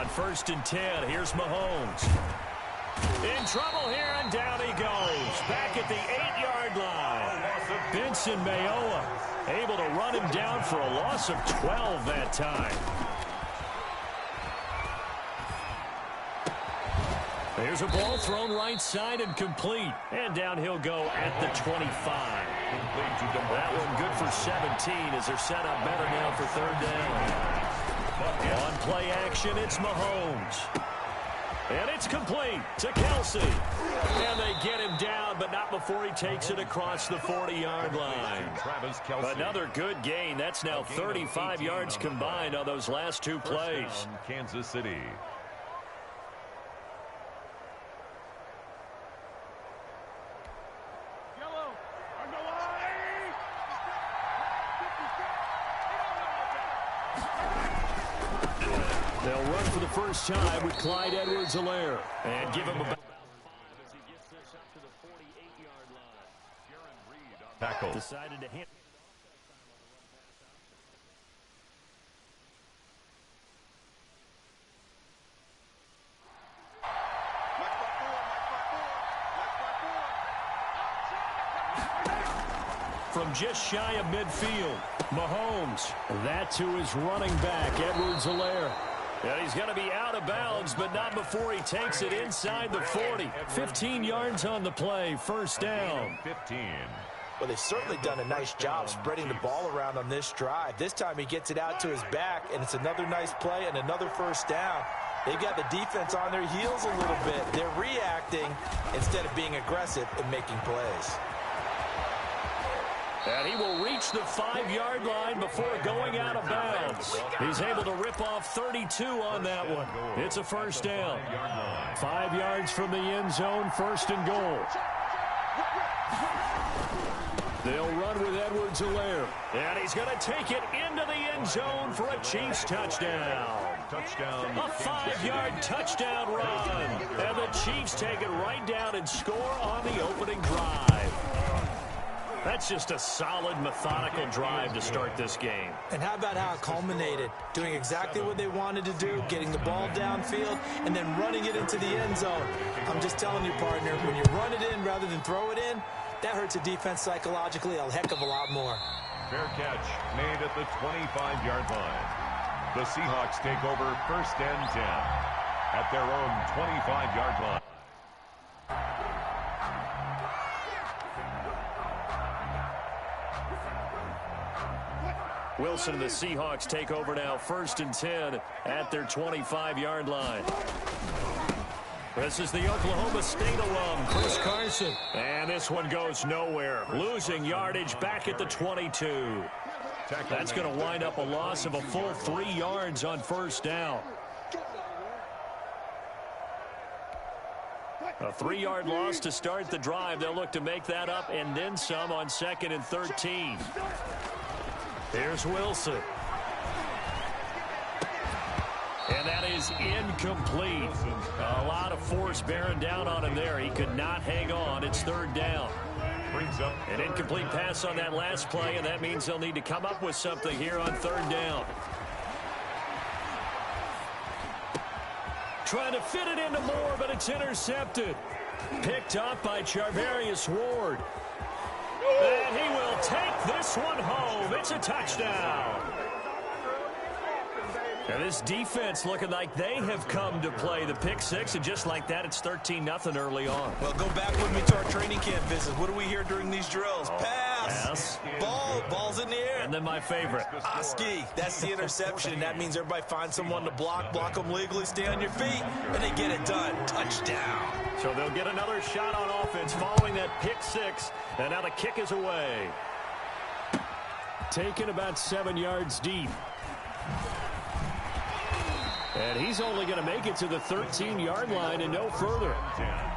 On 1st and 10, here's Mahomes. In trouble here, and down he goes. Back at the 8-yard line. Benson Mayowa able to run him down for a loss of 12 that time. There's a ball thrown right side and complete. And down he'll go at the 25. That one good for 17 as they're set up better now for 3rd down. On play action, it's Mahomes. And it's complete to Kelsey. And they get him down, but not before he takes it across the 40-yard line. Another good gain. That's now 35 yards combined on those last 2 plays. Kansas City. They'll run for the first time with Clyde Edwards-Helaire. And give him about 5 as he gets this up to the 48-yard line. Tackle. Decided to hit. From just shy of midfield, Mahomes. That to his running back, Edwards-Helaire. And he's going to be out of bounds, but not before he takes it inside the 40. 15 yards on the play, 1st down. 15. Well, they've certainly done a nice job spreading the ball around on this drive. This time he gets it out to his back, and it's another nice play and another 1st down. They've got the defense on their heels a little bit. They're reacting instead of being aggressive and making plays. And he will reach the 5-yard line before going out of bounds. He's able to rip off 32 on that one. It's a 1st down. 5 yards from the end zone, 1st and goal. They'll run with Edwards-Helaire. And he's going to take it into the end zone for a Chiefs touchdown. A 5-yard touchdown run. And the Chiefs take it right down and score on the opening drive. That's just a solid, methodical drive to start this game. And how about how it culminated? Doing exactly what they wanted to do, getting the ball downfield, and then running it into the end zone. I'm just telling you, partner, when you run it in rather than throw it in, that hurts a defense psychologically a heck of a lot more. Fair catch made at the 25-yard line. The Seahawks take over 1st and 10 at their own 25-yard line. Wilson and the Seahawks take over now, 1st and 10 at their 25-yard line. This is the Oklahoma State alum, Chris Carson. And this one goes nowhere. Losing yardage back at the 22. That's going to wind up a loss of a full 3 yards on 1st down. A 3-yard loss to start the drive. They'll look to make that up and then some on 2nd and 13. Here's Wilson. And that is incomplete. A lot of force bearing down on him there. He could not hang on. It's 3rd down. Brings up an incomplete pass on that last play, and that means they'll need to come up with something here on 3rd down. Trying to fit it into Moore, but it's intercepted. Picked up by Charvarius Ward. And he will take this one home. It's a touchdown. And this defense looking like they have come to play. The pick 6, and just like that, it's 13-0 early on. Well, go back with me to our training camp visit. What do we hear during these drills? Pass. Ball. Ball's in the air. And then my favorite. Oski. That's the interception, and that means everybody finds someone to block them legally, stay on your feet, and they get it done. Touchdown. So they'll get another shot on offense following that pick 6, and now the kick is away. Taken about 7 yards deep. And he's only going to make it to the 13-yard line and no further.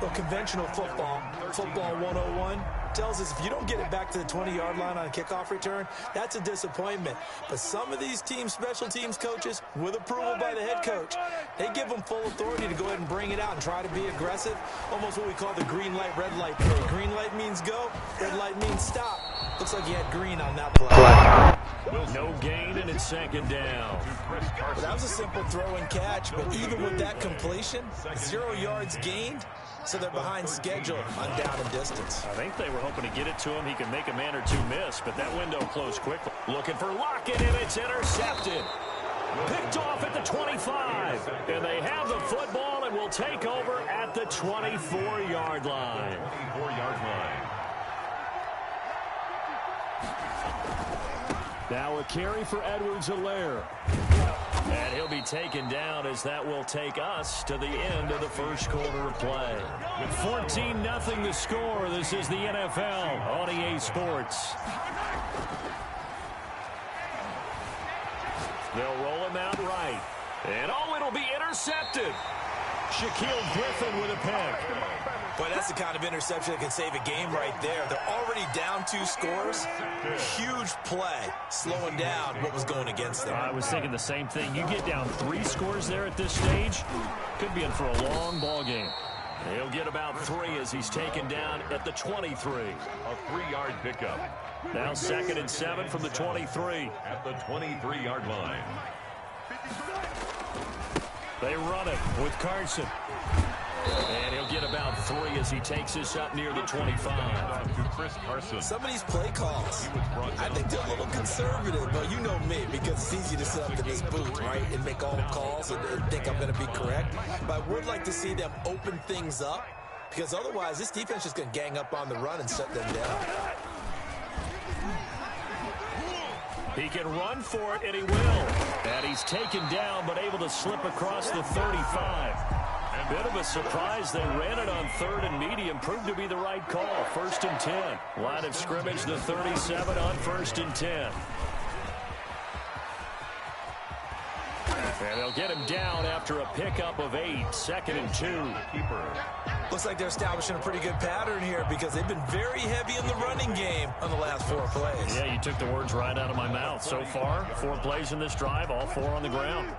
Well, conventional football 101, tells us if you don't get it back to the 20-yard line on a kickoff return, that's a disappointment. But some of these team special teams coaches, with approval by the head coach, they give them full authority to go ahead and bring it out and try to be aggressive, almost what we call the green light, red light play. Green light means go, red light means stop. Looks like he had green on that play. No gain, and it's 2nd down. Well, that was a simple throw and catch, but even with that completion, 0 yards gained, so they're behind schedule on down and distance. I think they were hoping to get it to him. He could make a man or two miss, but that window closed quickly. Looking for Lockett, and it's intercepted. Picked off at the 25. And they have the football and will take over at the 24-yard line. 24-yard line. Now a carry for Edwards-Helaire. And he'll be taken down as that will take us to the end of the first quarter of play. 14-0 the score. This is the NFL on EA Sports. They'll roll him out right. And it'll be intercepted. Shaquille Griffin with a pick. Boy, that's the kind of interception that can save a game right there. They're already down 2 scores. Huge play, slowing down what was going against them. I was thinking the same thing. You get down 3 scores there at this stage, could be in for a long ball game. He'll get about 3 as he's taken down at the 23. A 3-yard pickup. Now 2nd and 7 from the 23. At the 23-yard line. They run it with Carson. And he'll get about 3 as he takes this up near the 25. To Chris Carson. Some of these play calls, I think they're a little conservative, but you know me, because it's easy to sit up in this booth, right, and make all the calls and think I'm going to be correct. But I would like to see them open things up, because otherwise this defense is going to gang up on the run and shut them down. He can run for it, and he will. And he's taken down, but able to slip across the 35. A bit of a surprise. They ran it on 3rd and medium. Proved to be the right call. 1st and 10. Line of scrimmage, the 37 on 1st and 10. And they'll get him down after a pickup of 8. 2nd and 2. Keeper. Looks like they're establishing a pretty good pattern here, because they've been very heavy in the running game on the last 4 plays. Yeah, you took the words right out of my mouth. So far, 4 plays in this drive, all 4 on the ground.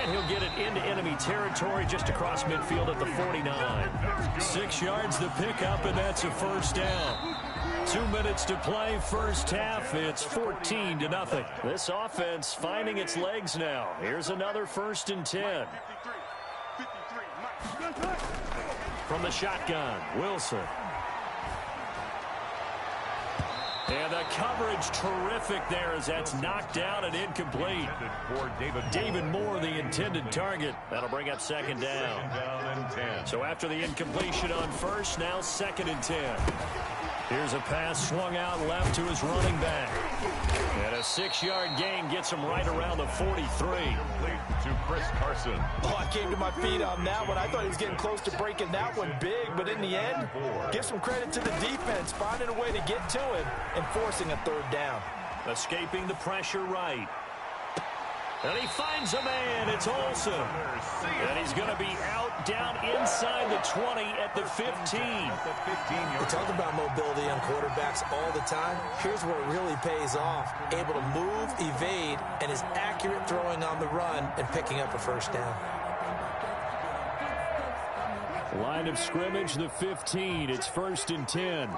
And he'll get it into enemy territory just across midfield at the 49. 6 yards the pickup, and that's a first down. 2 minutes to play, first half. It's 14-0. This offense finding its legs now. Here's another 1st and 10. From the shotgun, Wilson. And the coverage terrific there as that's knocked down and incomplete. For David Moore, the intended target. That'll bring up 2nd down. and 10. So after the incompletion on 1st, now 2nd and 10. Here's a pass swung out left to his running back. And a 6-yard gain gets him right around the 43. To Chris Carson. Oh, I came to my feet on that one. I thought he was getting close to breaking that one big, but in the end, give some credit to the defense, finding a way to get to him and forcing a 3rd down. Escaping the pressure right. And he finds a man. It's Olsen. And he's going to be out down inside the 20 at the 15. We talk about mobility on quarterbacks all the time. Here's where it really pays off. Able to move, evade, and is accurate throwing on the run and picking up a first down. Line of scrimmage, the 15. It's 1st and 10.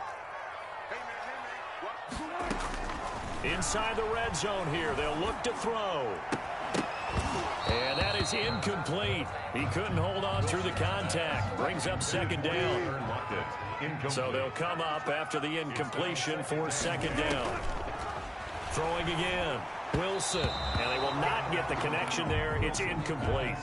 Inside the red zone here. They'll look to throw. And that is incomplete. He couldn't hold on through the contact. Brings up 2nd down. So they'll come up after the incompletion for 2nd down. Throwing again. Wilson. And they will not get the connection there. It's incomplete.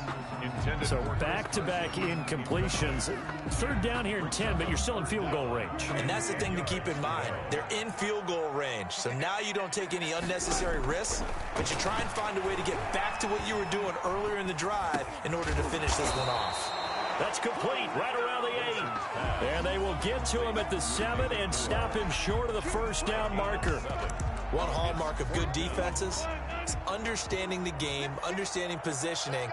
So back-to-back incompletions. 3rd down here in 10, but you're still in field goal range. And that's the thing to keep in mind. They're in field goal range. So now you don't take any unnecessary risks, but you try and find a way to get back to what you were doing earlier in the drive in order to finish this one off. That's complete right around the 8. And they will get to him at the 7 and stop him short of the first down marker. One hallmark of good defenses is understanding the game, understanding positioning,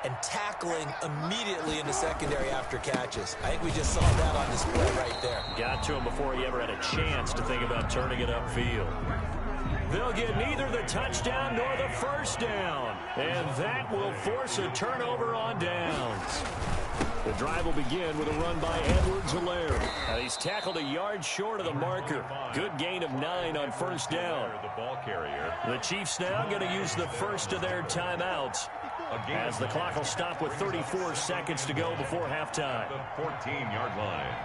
and tackling immediately in the secondary after catches. I think we just saw that on display right there. Got to him before he ever had a chance to think about turning it upfield. They'll get neither the touchdown nor the first down. And that will force a turnover on downs. The drive will begin with a run by Edwards-Helaire. He's tackled a yard short of the marker. Good gain of 9 on first down. The Chiefs now going to use the first of their timeouts, as the clock will stop with 34 seconds to go before halftime. The 14-yard line.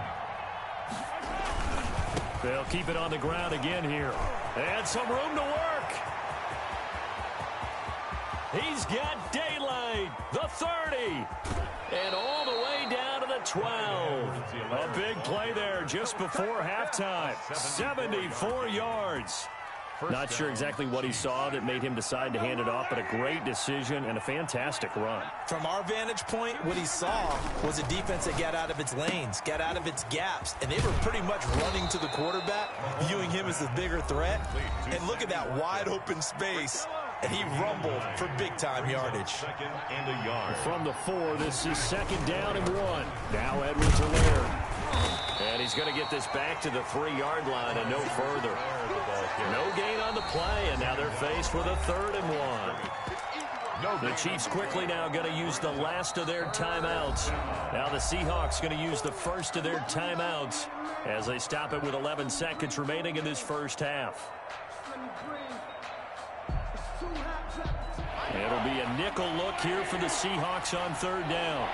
They'll keep it on the ground again here. And some room to work. He's got daylight. The 30. And all the way down to the 12. A big play there just before halftime. 74 yards. Not sure exactly what he saw that made him decide to hand it off, but a great decision and a fantastic run. From our vantage point, what he saw was a defense that got out of its lanes, got out of its gaps, and they were pretty much running to the quarterback, viewing him as the bigger threat. And look at that wide open space, and he rumbled for big-time yardage. From the 4, this is 2nd down and 1. Now Edwards-Helaire. And he's going to get this back to the 3-yard line and no further. No gain on the play, and now they're faced with a 3rd and 1. The Chiefs quickly now going to use the last of their timeouts. Now the Seahawks going to use the first of their timeouts as they stop it with 11 seconds remaining in this first half. It'll be a nickel look here for the Seahawks on 3rd down.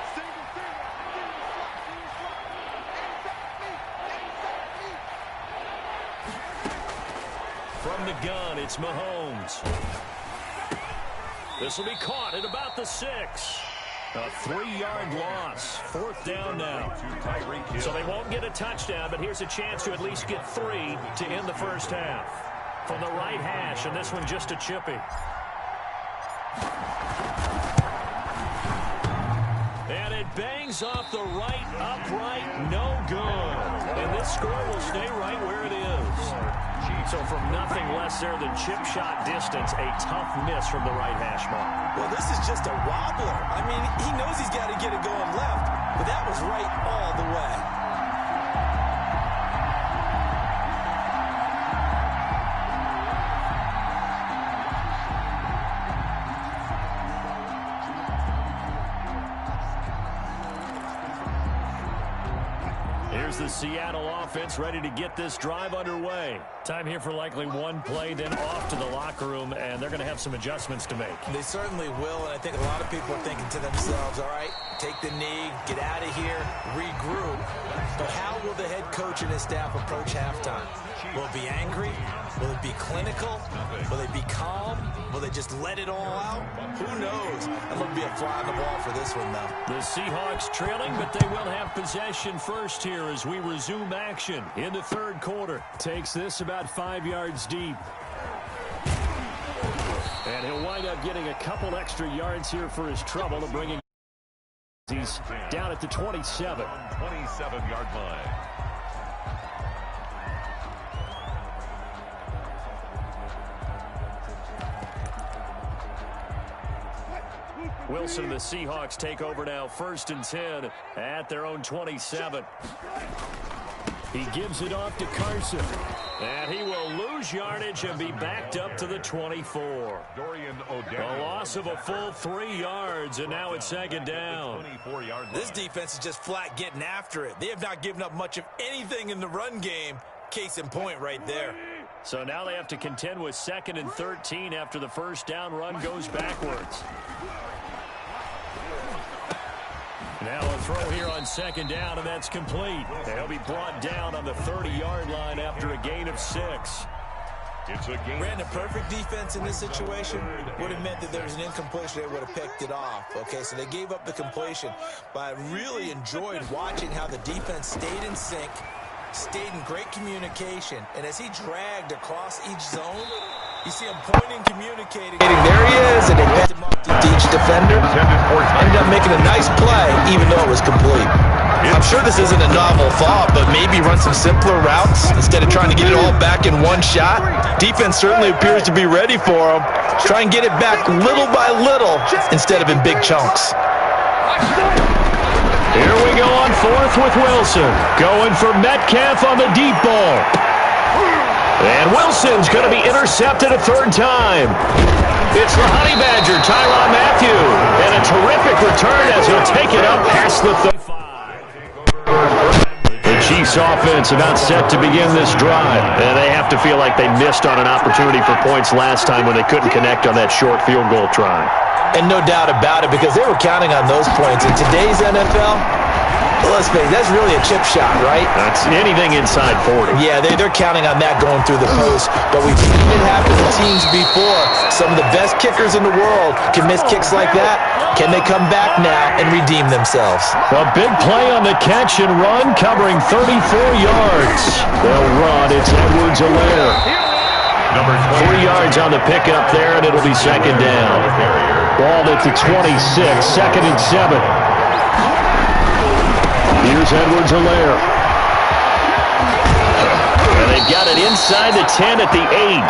From the gun, it's Mahomes. This will be caught at about the 6. A 3-yard loss. 4th down now. So they won't get a touchdown, but here's a chance to at least get 3 to end the first half. From the right hash, and this one just a chippy. And it bangs off the right upright, no good. And this score will stay right where it is. So from nothing less there than chip shot distance, a tough miss from the right hash mark. Well, this is just a wobbler. I mean, he knows he's got to get it going left, but that was right all the way. The Seattle offense ready to get this drive underway. Time here for likely one play, then off to the locker room, and they're going to have some adjustments to make. They certainly will, and I think a lot of people are thinking to themselves, all right, take the knee, get out of here, regroup. But how will the head coach and his staff approach halftime? Will it be angry? Will it be clinical? Will they be calm? Will they just let it all out? Who knows? That would be a fly on the ball for this one, though. The Seahawks trailing, but they will have possession first here as we resume action in the 3rd quarter. Takes this about 5 yards deep. And he'll wind up getting a couple extra yards here for his trouble to bring him. He's down at the 27. 27-yard line. Wilson and the Seahawks take over now, 1st and 10 at their own 27. He gives it off to Carson. And he will lose yardage and be backed up to the 24. A loss of a full 3 yards, and now it's 2nd down. This defense is just flat getting after it. They have not given up much of anything in the run game. Case in point right there. So now they have to contend with 2nd and 13 after the first down run goes backwards. Now a throw here on 2nd down, and that's complete. They'll be brought down on the 30-yard line after a gain of 6. It's a game. Brandon, perfect defense in this situation would have meant that there was an incompletion. They would have picked it off. Okay, so they gave up the completion. But I really enjoyed watching how the defense stayed in sync, stayed in great communication. And as he dragged across each zone, you see him pointing, communicating. There he is, and they picked him up to each defender. Ended up making a nice play, even though it was complete. I'm sure this isn't a novel thought, but maybe run some simpler routes instead of trying to get it all back in one shot. Defense certainly appears to be ready for him. Try and get it back little by little instead of in big chunks. Here we go on 4th with Wilson. Going for Metcalf on the deep ball. And Wilson's going to be intercepted a third time. It's the Honey Badger, Tyrann Mathieu. And a terrific return as he'll take it up past the 35. The Chiefs offense about set to begin this drive. And they have to feel like they missed on an opportunity for points last time when they couldn't connect on that short field goal try. And no doubt about it, because they were counting on those points. In today's NFL, let's face it, that's really a chip shot, right? That's anything inside 40. Yeah, they're counting on that going through the post. But we've seen it happen to teams before. Some of the best kickers in the world can miss kicks like that. Can they come back now and redeem themselves? A big play on the catch and run, covering 34 yards. They'll run. It's Edwards-Helaire. 3 yards on the pickup there, and it'll be second down. Ball at the 26, 2nd and 7. Here's Edwards-Helaire. And they've got it inside the 10 at the 8.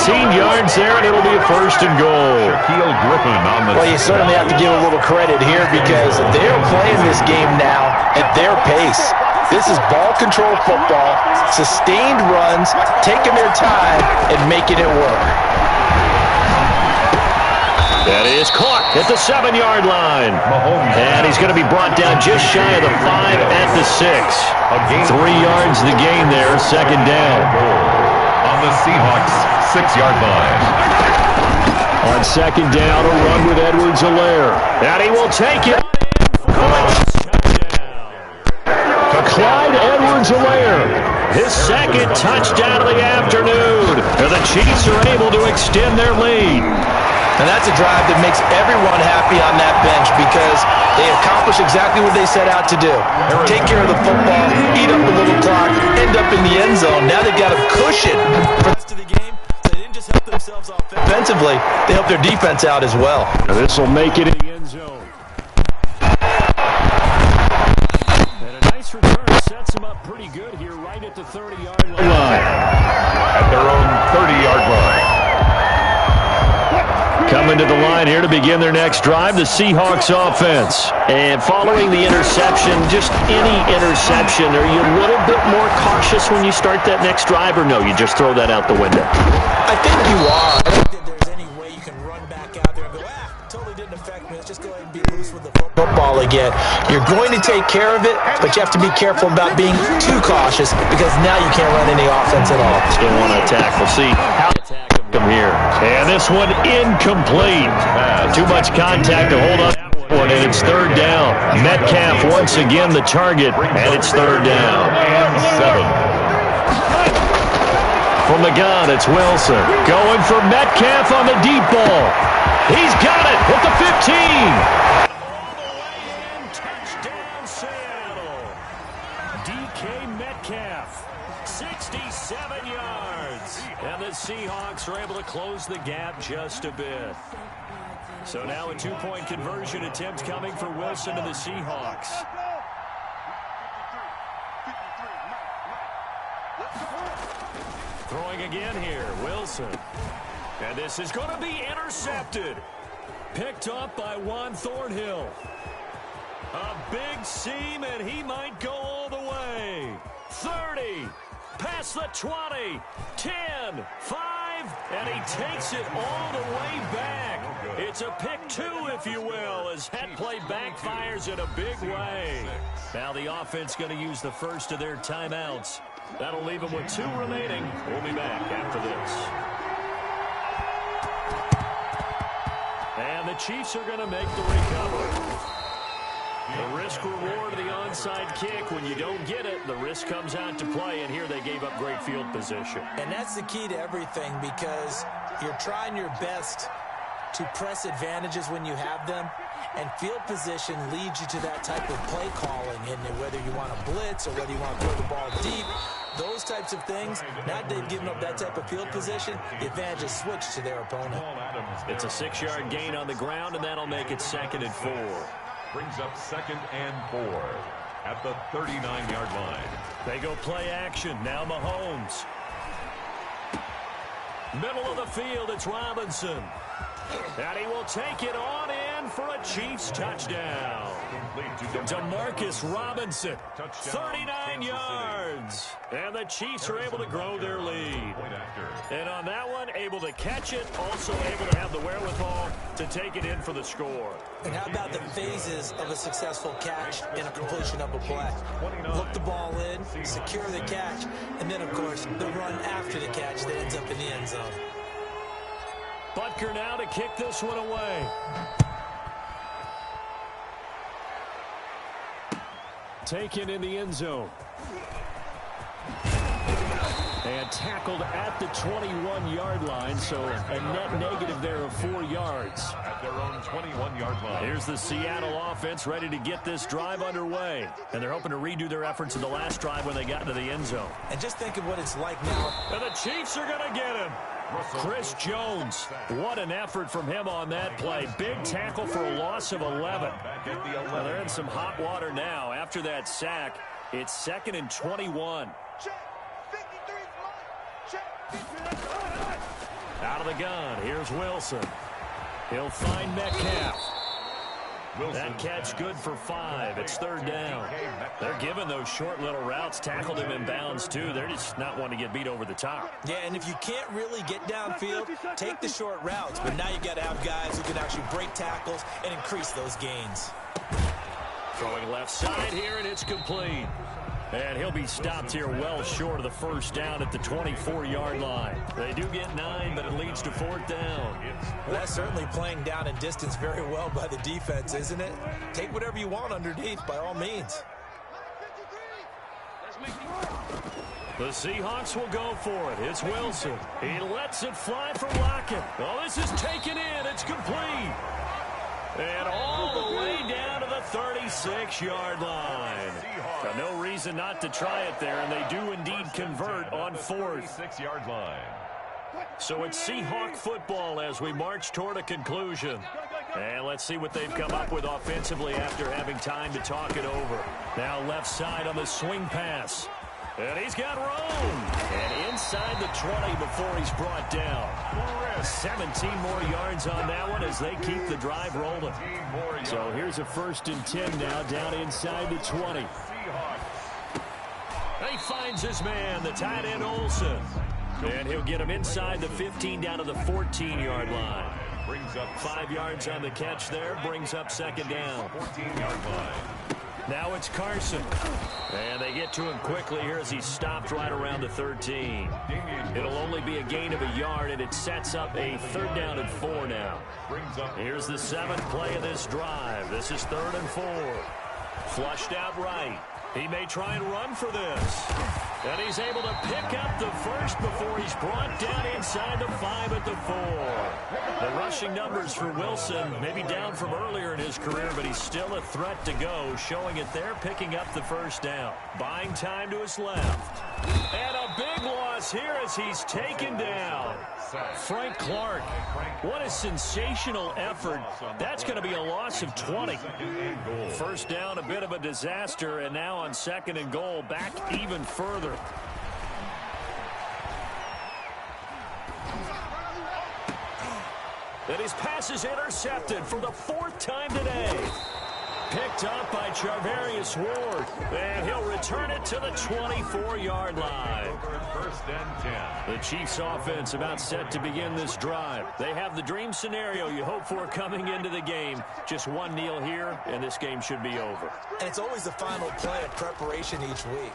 18 yards there, and it'll be a 1st and goal. Well, you certainly have to give a little credit here because they're playing this game now at their pace. This is ball control football, sustained runs, taking their time, and making it work. That is caught at the 7-yard line. And he's going to be brought down just shy of the 5 at the 6. 3 yards the gain there, second down. On the Seahawks' 6-yard line. On second down, a run with Edwards-Helaire. And he will take it. Clyde Edwards-Helaire, his second touchdown of the afternoon. And the Chiefs are able to extend their lead. And that's a drive that makes everyone happy on that bench because they accomplish exactly what they set out to do. Take care of the football, eat up a little clock, end up in the end zone. Now they've got a cushion for the rest of the game. So they didn't just help themselves offensively, they helped their defense out as well. And this will make it in the end zone. And a nice return sets them up pretty good here right at the 30-yard line. At their own 30-yard line. Coming to the line here to begin their next drive, the Seahawks offense. And following the interception, just any interception, are you a little bit more cautious when you start that next drive, or no, you just throw that out the window? I think you are. I don't think there's any way you can run back out there and go, totally didn't affect me. Let's just go ahead and be loose with the football again. You're going to take care of it, but you have to be careful about being too cautious because now you can't run any offense at all. Still want to attack. We'll see how to attack them here. And this one incomplete. Too much contact to hold up. And it's third down. Metcalf once again the target, and it's third down. And 7. From the gun, it's Wilson. Going for Metcalf on the deep ball. He's got it at the 15. Touchdown, Seattle. DK Metcalf, 67 yards. And the Seahawks are able to close the gap just a bit. So now a 2-point conversion attempt coming for Wilson and the Seahawks. Throwing again here, Wilson. And this is going to be intercepted. Picked up by Juan Thornhill. A big seam, and he might go all the way. 30, past the 20, 10, 5, and he takes it all the way back. It's a pick 2, if you will, as that play backfires in a big way. Now the offense going to use the first of their timeouts. That'll leave them with 2 remaining. We'll be back after this. And the Chiefs are going to make the recovery. The risk-reward of the onside kick. When you don't get it, the risk comes out to play, and here they gave up great field position. And that's the key to everything because you're trying your best to press advantages when you have them, and field position leads you to that type of play calling, and whether you want to blitz or whether you want to throw the ball deep, those types of things. Now that they've given up that type of field position, the advantage is switched to their opponent. It's a 6-yard gain on the ground, and that'll make it 2nd and 4. Brings up 2nd and 4 at the 39-yard line. They go play action. Now Mahomes. Middle of the field, it's Robinson. And he will take it on in for a Chiefs touchdown. DeMarcus Robinson, 39 yards. And the Chiefs are able to grow their lead. And on that one, able to catch it, also able to have the wherewithal to take it in for the score. And how about the phases of a successful catch and a completion of a play? Look the ball in, secure the catch, and then, of course, the run after the catch that ends up in the end zone. Butker now to kick this one away. Taken in the end zone. And tackled at the 21-yard line, so a net negative there of 4 yards. At their own 21-yard line. Here's the Seattle offense ready to get this drive underway. And they're hoping to redo their efforts in the last drive when they got into the end zone. And just think of what it's like now. And the Chiefs are going to get him. Chris Jones, what an effort from him on that play. Big tackle for a loss of 11. Well, they're in some hot water now. After that sack, it's 2nd and 21. Out of the gun, here's Wilson. He'll find Metcalf. That catch good for 5. It's 3rd down. They're giving those short little routes. Tackled him in bounds, too. They're just not wanting to get beat over the top. Yeah, and if you can't really get downfield, take the short routes. But now you got to have guys who can actually break tackles and increase those gains. Throwing left side here, and it's complete. And he'll be stopped here well short of the 1st down at the 24-yard line. They do get 9, but it leads to 4th down. Well, that's certainly playing down and distance very well by the defense, isn't it? Take whatever you want underneath, by all means. The Seahawks will go for it. It's Wilson. He lets it fly from Lockett. Oh, this is taken in. It's complete. And all the way down to the 36-yard line. No reason not to try it there, and they do indeed convert on 4th. 36-yard line. So it's Seahawk football as we march toward a conclusion. And let's see what they've come up with offensively after having time to talk it over. Now left side on the swing pass. And he's got room. And inside the 20 before he's brought down. 17 more yards on that one as they keep the drive rolling. So here's a 1st and 10 now down inside the 20. He finds his man, the tight end Olsen. And he'll get him inside the 15 down to the 14-yard line. Brings up 5 yards on the catch there, brings up 2nd down. 14-yard line. Now it's Carson. And they get to him quickly here as he's stopped right around the 13. It'll only be a gain of a yard, and it sets up a 3rd down and 4 now. Here's the 7th play of this drive. This is 3rd and 4. Flushed out right. He may try and run for this. And he's able to pick up the 1st before he's brought down inside the 5 at the 4. The rushing numbers for Wilson may be down from earlier in his career, but he's still a threat to go, showing it there, picking up the 1st down. Buying time to his left. And a big loss here as he's taken down. Frank Clark, what a sensational effort. That's going to be a loss of 20. 1st down, a bit of a disaster, and now on 2nd and goal, back even further. And his pass is intercepted for the 4th time today. Picked up by Charvarius Ward. And he'll return it to the 24-yard line. 1st and 10. The Chiefs offense about set to begin this drive. They have the dream scenario you hope for coming into the game. Just one kneel here, and this game should be over. And it's always the final play of preparation each week.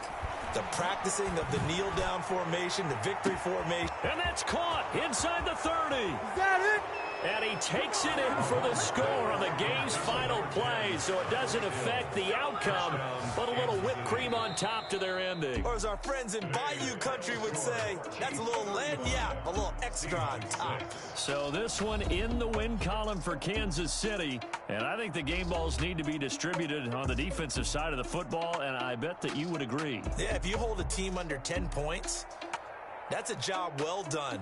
The practicing of the kneel-down formation, the victory formation. And that's caught inside the 30. Is that it? And he takes it in for the score on the game's final play, so it doesn't affect the outcome, but a little whipped cream on top to their ending. Or as our friends in Bayou Country would say, that's a little lagniappe, a little extra on top. So this one in the win column for Kansas City, and I think the game balls need to be distributed on the defensive side of the football, and I bet that you would agree. Yeah, if you hold a team under 10 points, that's a job well done.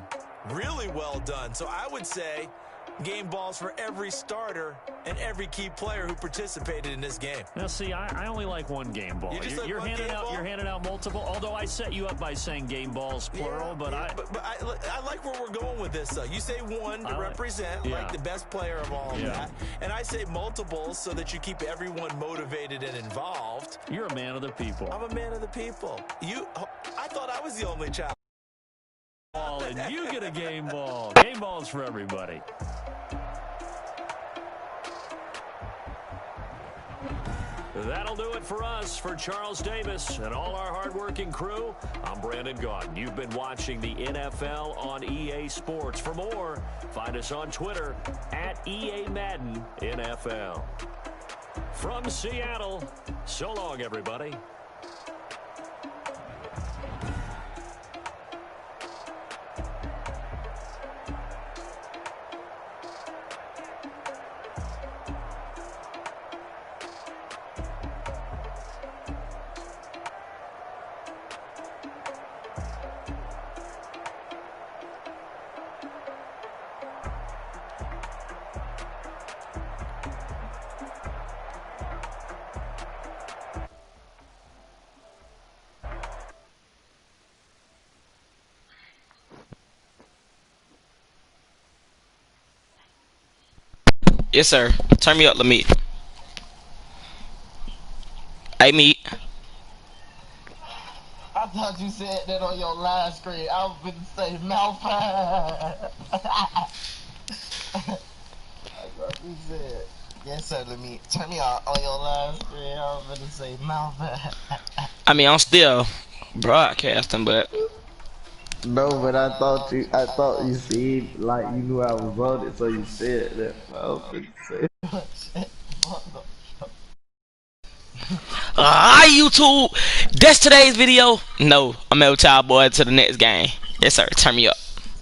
Really well done. So I would say game balls for every starter and every key player who participated in this game. Now, see, I only like one game ball. You're handing out multiple. Although I set you up by saying game balls plural, but I like where we're going with this. Though you say one to represent like the best player of all of that, and I say multiples so that you keep everyone motivated and involved. You're a man of the people. I'm a man of the people. I thought I was the only child. And you get a game ball. Game balls for everybody. That'll do it for us. For Charles Davis and all our hardworking crew, I'm Brandon Gaudin. You've been watching the NFL on EA Sports. For more, find us on Twitter at EA Madden NFL. From Seattle, so long, everybody. Yes, sir. Turn me up, Lamit. Hey, Meat. I thought you said that on your live screen. I was going to say mouth. I thought you said. Yes, sir, Lamit. Turn me up on your live screen. I was going to say mouth. I mean, I'm still broadcasting, but. No, but I thought you said like you knew I was on it, so you said that. I was going to say. YouTube. That's today's video. No, I'm El Child Boy to the next game. Yes, sir. Turn me up.